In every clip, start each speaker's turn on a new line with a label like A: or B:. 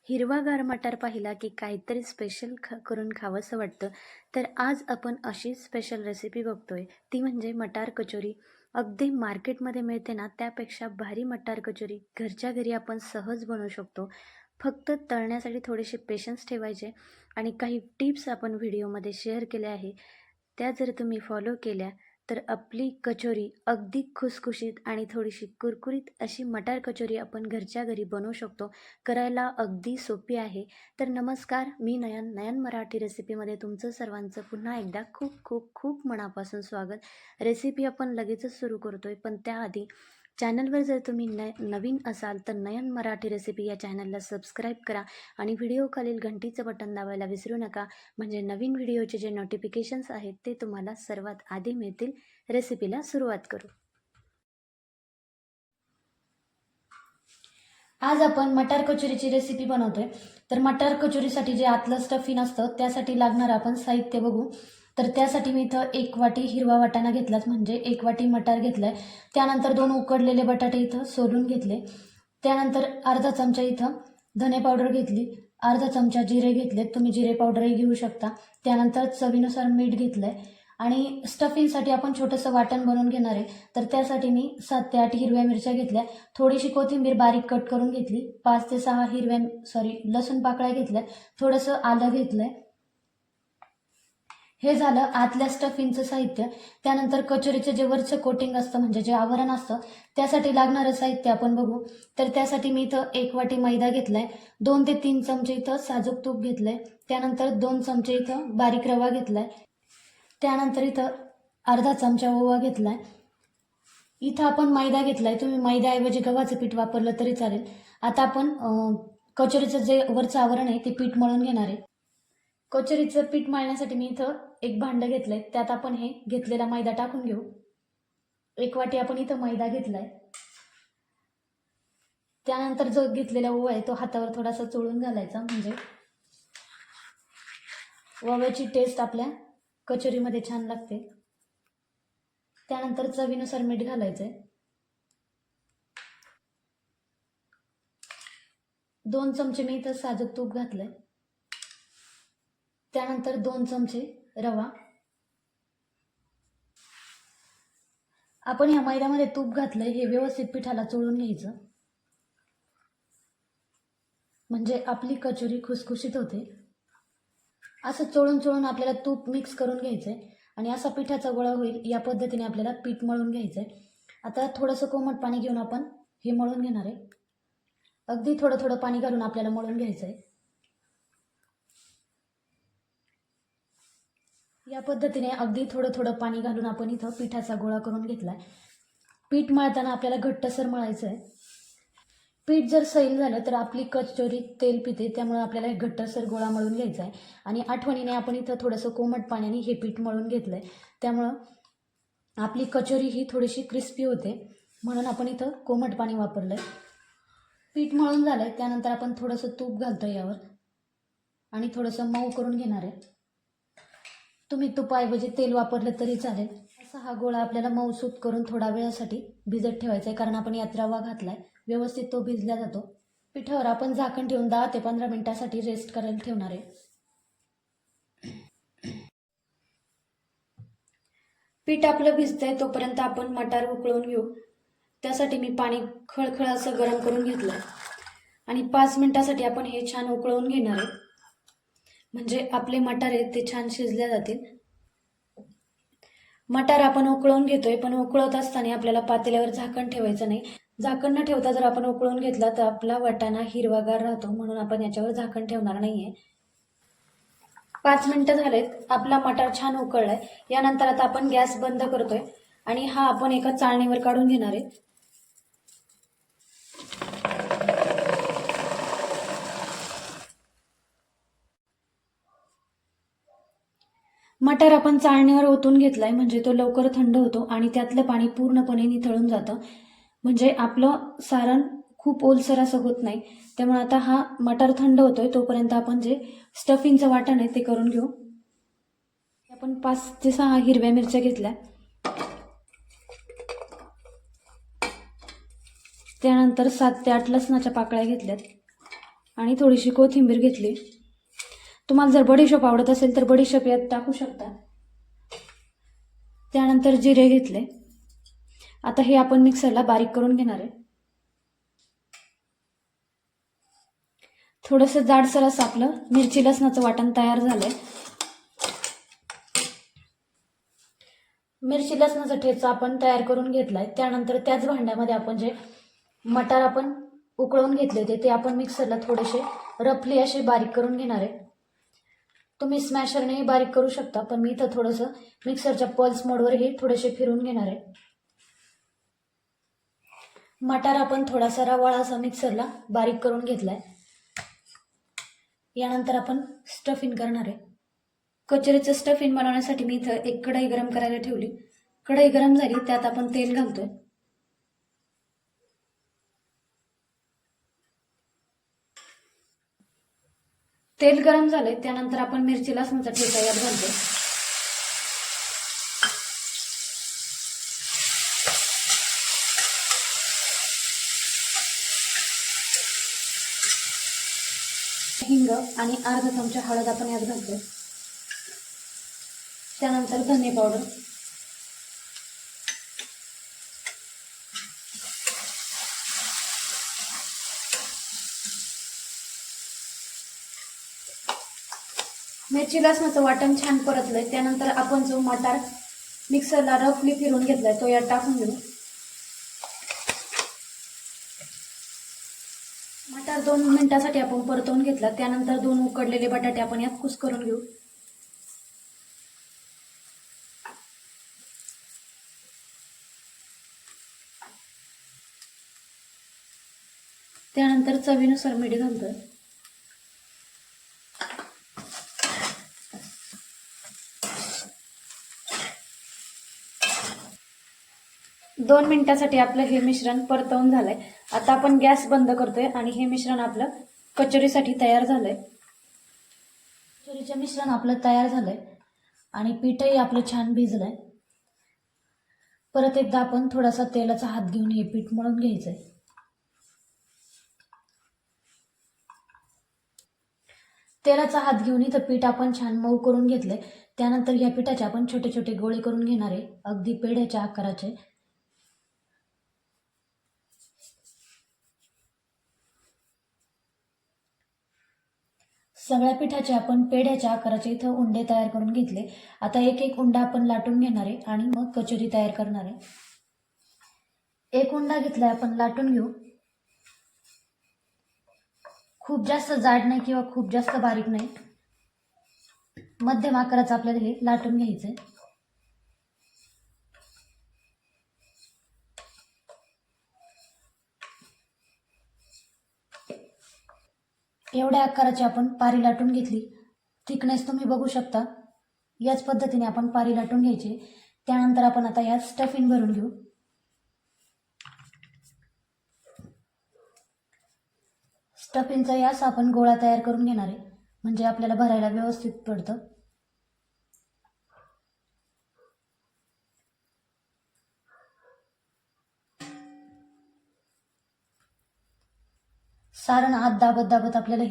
A: हिरवागार मटार पाहिला की काहीतरी स्पेशल करून खावंसं वाटतं. तर आज आपण अशी स्पेशल रेसिपी बघतोय, ती म्हणजे मटार कचोरी. अगदी मार्केटमध्ये मिळते ना, त्यापेक्षा भारी मटार कचोरी घरच्या घरी आपण सहज बनवू शकतो. फक्त तळण्यासाठी थोडेसे पेशन्स ठेवायचे आणि काही टिप्स आपण व्हिडिओमध्ये शेअर केल्या आहे. त्या जर तुम्ही फॉलो केल्या तर आपली कचोरी अगदी खुसखुशीत आणि थोडीशी कुरकुरीत अशी मटार कचोरी आपण घरच्या घरी बनवू शकतो. करायला अगदी सोपी आहे. तर नमस्कार, मी नयन मराठी रेसिपीमध्ये तुमचं सर्वांचं पुन्हा एकदा खूप खूप खूप मनापासून स्वागत. रेसिपी आपण लगेचच सुरू करतोय, पण त्याआधी चॅनलवर जर तुम्ही नवीन असाल तर नयन मराठी रेसिपी या चॅनलला सबस्क्राईब करा आणि व्हिडिओखालील घंटीचं बटन दाबायला विसरू नका, म्हणजे नवीन व्हिडिओचे जे नोटिफिकेशन्स आहेत ते तुम्हाला सर्वात आधी मिळतील. रेसिपीला सुरुवात करू. आज आपण मटार कचोरीची रेसिपी बनवतोय. तर मटार कचोरीसाठी जे आतलं स्टफिंग असतं त्यासाठी लागणार आपण साहित्य बघू. तर त्यासाठी मी इथं 1 वाटी हिरवा वाटाणा घेतलाच, म्हणजे 1 वाटी मटार घेतलाय. त्यानंतर 2 उकडलेले बटाटे इथं सोलून घेतले. त्यानंतर अर्धा चमचा इथं धने पावडर घेतली, अर्धा चमचा जिरे घेतलेत, तुम्ही जिरे पावडरही घेऊ शकता. त्यानंतर चवीनुसार मीठ घेतलंय आणि स्टफिंगसाठी आपण छोटंसं वाटण बनवून घेणार आहे. तर त्यासाठी मी 7 ते 8 हिरव्या मिरच्या घेतल्या, थोडीशी कोथिंबीर बारीक कट करून घेतली, 5 ते 6 लसूण पाकळ्या घेतल्या, थोडंसं आलं घेतलंय. हे झालं आतल्या स्टफिंगचं साहित्य. त्यानंतर कचोरीचं जे वरचं कोटिंग असतं, म्हणजे जे आवरण असतं, त्यासाठी लागणारं साहित्य आपण बघू. तर त्यासाठी मी इथं 1 वाटी मैदा घेतलाय, 2 ते 3 चमचे इथं साजूक तूप घेतलंय, त्यानंतर 2 चमचे इथं बारीक रवा घेतलाय, त्यानंतर इथं अर्धा चमचा ओवा घेतलाय. इथं आपण मैदा घेतलाय, तुम्ही मैद्याऐवजी गव्हाचं पीठ वापरलं तरी चालेल. आता आपण कचोरीचं जे वरचं आवरण आहे ते पीठ मळून घेणार आहे. कचोरीचं पीठ मळण्यासाठी मी इथं एक भांडं घेतलंय, त्यात आपण हे घेतलेला मैदा टाकून घेऊ. 1 वाटी आपण इथं मैदा घेतलाय. त्यानंतर जो घेतलेला ओवा आहे तो हातावर थोडासा चोळून घालायचा, म्हणजे ओव्याची टेस्ट आपल्या कचोरीमध्ये छान लागते. त्यानंतर चवीनुसार मीठ घालायचंय. 2 चमचे मी इथं साजूक तूप घातलंय. त्यानंतर 2 चमचे रवा. आपण ह्या मैद्यामध्ये तूप घातलंय, हे व्यवस्थित पिठाला चोळून घ्यायचं, म्हणजे आपली कचोरी खुसखुशीत होते. असं चोळून चोळून आपल्याला तूप मिक्स करून घ्यायचंय आणि असा पिठाचा गोळा होईल या पद्धतीने आपल्याला पीठ मळून घ्यायचंय. आता थोडंसं कोमट पाणी घेऊन आपण हे मळून घेणार आहे. अगदी थोडं थोडं पाणी घालून आपल्याला मळून घ्यायचंय. या पद्धतीने अगदी थोडं थोडं पाणी घालून आपण इथं पिठाचा गोळा करून घेतलाय. पीठ मळताना आपल्याला घट्टसर मळायचं आहे. पीठ जर सैल झालं तर आपली कचोरी तेल पिते, त्यामुळे आपल्याला एक घट्टसर गोळा मळून घ्यायचा आहे. आणि आठवणीने आपण इथं थोडंसं कोमट पाण्याने हे पीठ मळून घेतलंय, त्यामुळं आपली कचोरी ही थोडीशी क्रिस्पी होते, म्हणून आपण इथं कोमट पाणी वापरलंय. पीठ मळून झालंय, त्यानंतर आपण थोडंसं तूप घालतोय यावर आणि थोडंसं मऊ करून घेणार आहे. तुम्ही तुपाऐवजी तेल वापरलं तरी चालेल. असा हा गोळा आपल्याला मऊसूत करून थोडा वेळासाठी भिजत ठेवायचा आहे, कारण आपण यात रवा घातलाय, व्यवस्थित तो भिजला जातो. पिठावर आपण झाकण ठेवून 10 ते 15 मिनिटासाठी रेस्ट करायला ठेवणार आहे. पीठ आपलं भिजतंय तोपर्यंत आपण मटार उकळून घेऊ. त्यासाठी मी पाणी खळखळ असं गरम करून घेतलं आणि 5 मिनिटासाठी आपण हे छान उकळून घेणार आहे, म्हणजे आपले मटार आहेत ते छान शिजले जातील. मटार आपण उकळून घेतोय, पण उकळत असताना आपल्याला पातेल्यावर झाकण ठेवायचं नाही. झाकण न ठेवता जर आपण उकळून घेतला तर आपला वाटाणा हिरवागार राहतो, म्हणून आपण याच्यावर झाकण ठेवणार नाहीये. 5 मिनिटं झालेत, आपला मटार छान उकळलाय. यानंतर आता आपण गॅस बंद करतोय आणि हा आपण एका चाळणीवर काढून घेणार आहे. मटार आपण चाळणीवर ओतून घेतलाय, म्हणजे तो लवकर थंड होतो आणि त्यातलं पाणी पूर्णपणे निथळून जातं, म्हणजे आपलं सारण खूप ओलसर असं होत नाही. त्यामुळे आता हा मटार थंड होतोय तोपर्यंत आपण जे स्टफिंगचं वाटण आहे ते करून घेऊ. आपण 5 ते 6 हिरव्या मिरच्या घेतल्या, त्यानंतर 7 ते 8 लसणाच्या पाकळ्या घेतल्यात आणि थोडीशी कोथिंबीर घेतली. तुम्हाला जर बडीशेप आवडत असेल तर बडीशेप यात टाकू शकता. त्यानंतर जिरे घेतले. आता हे आपण मिक्सरला बारीक करून घेणार आहे. थोडंसं जाडसर असं आपलं मिरची लसणाचं वाटण तयार झालंय. मिरची लसणाचा ठेचा आपण तयार करून घेतलाय. त्यानंतर त्याच भांड्यामध्ये आपण जे मटार आपण उकळून घेतले होते ते आपण मिक्सरला थोडेसे रफली असे बारीक करून घेणार आहे. तुम्ही स्मॅशरनेही बारीक करू शकता, पण मी इथं थोडंसं मिक्सरच्या पल्स मोडवर हे थोडेसे फिरून घेणार आहे. मटार आपण थोडासा रवाळा असा मिक्सरला बारीक करून घेतलाय. यानंतर आपण स्टफिंग करणार आहे. कचोरीचं स्टफिंग बनवण्यासाठी मी इथं एक कढई गरम करायला ठेवली. कढई गरम झाली, त्यात आपण तेल घालतोय. तेल गरम झाले त्यानंतर आपण मिरची लसणाचा ठेचा यात घालतोय. हिंग आणि अर्धा चमचा हळद आपण यात घालतोय. त्यानंतर धने पावडर, मिरची लसणाचं वाटण छान परतलंय. त्यानंतर आपण जो मटार मिक्सरला रफली फिरून घेतलाय तो यात टाकून घेऊ. मटार 2 मिनिटांसाठी आपण परतवून घेतला. त्यानंतर 2 उकडलेले बटाटे आपण यात कुस्करून घेऊ. त्यानंतर चवीनुसार मीठ घालतोय. दोन मिनिटांसाठी आपलं हे मिश्रण परतवून झालंय. आता आपण गॅस बंद करतोय आणि हे मिश्रण आपलं कचोरीसाठी तयार झालंय. कचोरीचं मिश्रण आपलं तयार झालंय आणि पीठही आपलं छान भिजलंय. परत एकदा आपण थोडासा तेलाचा हात घेऊन हे पीठ मळून घ्यायचंय. तेलाचा हात घेऊन इथं पीठ आपण छान मऊ करून घेतलंय. त्यानंतर या पिठाचे आपण छोटे छोटे गोळे करून घेणार आहे, अगदी पेढ्याच्या आकाराचे. सगळ्या पिठाचे आपण पेढ्याच्या आकाराचे इथं उंडे तयार करून घेतले. आता एक एक उंडा आपण लाटून घेणार आहे आणि मग कचोरी तयार करणार आहे. एक उंडा घेतलाय आपण लाटून घेऊ. खूप जास्त जाड नाही किंवा खूप जास्त बारीक नाही, मध्यम आकाराचं आपल्याला हे लाटून घ्यायचंय. एवढ्या आकाराची आपण पारी लाटून घेतली. थिकनेस तुम्ही बघू शकता. याच पद्धतीने आपण पारी लाटून घ्यायची. त्यानंतर आपण आता यात स्टफिंग भरून घेऊ. स्टफिंगचा यास आपण गोळा तयार करून घेणार आहे, म्हणजे आपल्याला भरायला व्यवस्थित पडतं. सारण आत दाबत दाबत आपल्याला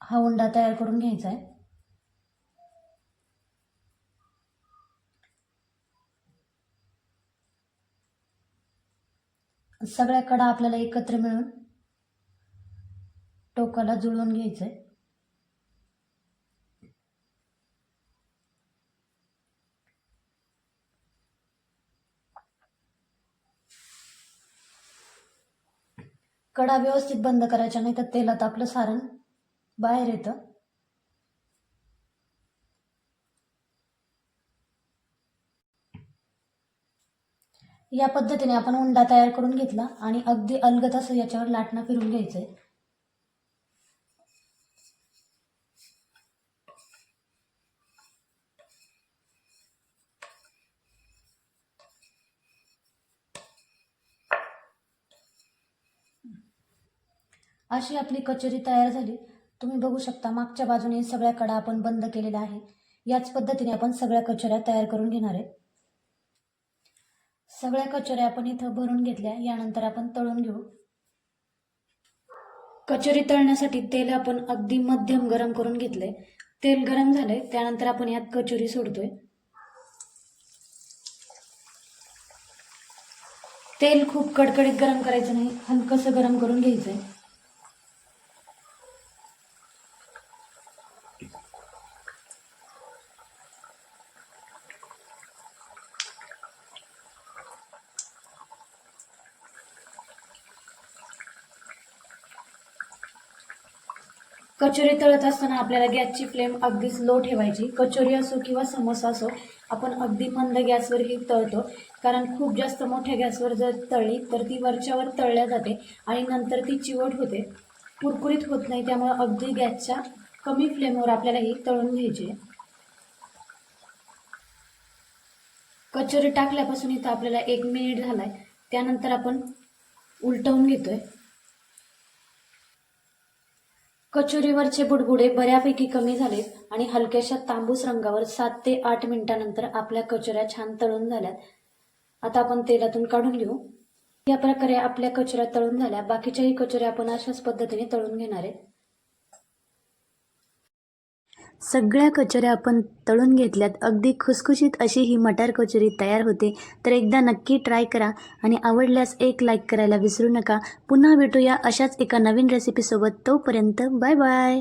A: हा उंडा तयार करून घ्यायचा आहे. सगळ्या कडा आपल्याला एकत्र मिळून टोकाला जुळवून घ्यायचंय. कडा व्यवस्थित बंद करायच्या, नाही तर तेलात आपलं सारण बाहेर येतं. या पद्धतीने आपण उंडा तयार करून घेतला आणि अगदी अलगद असं याच्यावर लाटणं फिरून घ्यायचंय. अशी आपली कचोरी तयार झाली. तुम्ही बघू शकता मागच्या बाजूने सगळ्या कडा आपण बंद केलेल्या आहे. याच पद्धतीने आपण सगळ्या कचोऱ्या तयार करून घेणार आहे. सगळ्या कचोऱ्या आपण इथं भरून घेतल्या. यानंतर आपण तळून घेऊ. कचोरी तळण्यासाठी तेल आपण अगदी मध्यम गरम करून घेतलंय. तेल गरम झालंय, त्यानंतर आपण यात कचोरी सोडतोय. तेल खूप कडकडीत गरम करायचं नाही, हलकंसं गरम करून घ्यायचंय. कचोरी तळत असताना आपल्याला गॅसची फ्लेम अगदीच लो ठेवायची. कचोरी असो किंवा समोसा असो, आपण अगदी मंद गॅसवर ही तळतो, कारण खूप जास्त मोठ्या गॅसवर जर तळली तर ती वरच्यावर तळल्या जाते आणि नंतर ती चिवट होते, कुरकुरीत होत नाही. त्यामुळे अगदी गॅसच्या कमी फ्लेमवर आपल्याला ही तळून घ्यायची आहे. कचोरी टाकल्यापासून इथं आपल्याला 1 मिनिट झालाय. त्यानंतर आपण उलटवून घेतोय. कचोरीवरचे बुडबुडे बऱ्यापैकी कमी झालेत आणि हलक्याशा तांबूस रंगावर 7 ते 8 मिनिटांनंतर आपल्या कचोऱ्या छान तळून झाल्यात. आता आपण तेलातून काढून घेऊ. या प्रकारे आपल्या कचोऱ्या तळून झाल्या. बाकीच्याही कचोऱ्या आपण अशाच पद्धतीने तळून घेणार आहे. सगळ्या कचोऱ्या आपण तळून घेतल्यात. अगदी खुसखुशीत अशी ही मटार कचोरी तयार होते. तर एकदा नक्की ट्राय करा आणि आवडल्यास एक लाईक करायला विसरू नका. पुन्हा भेटूया अशाच एका नवीन रेसिपीसोबत. तोपर्यंत बाय बाय.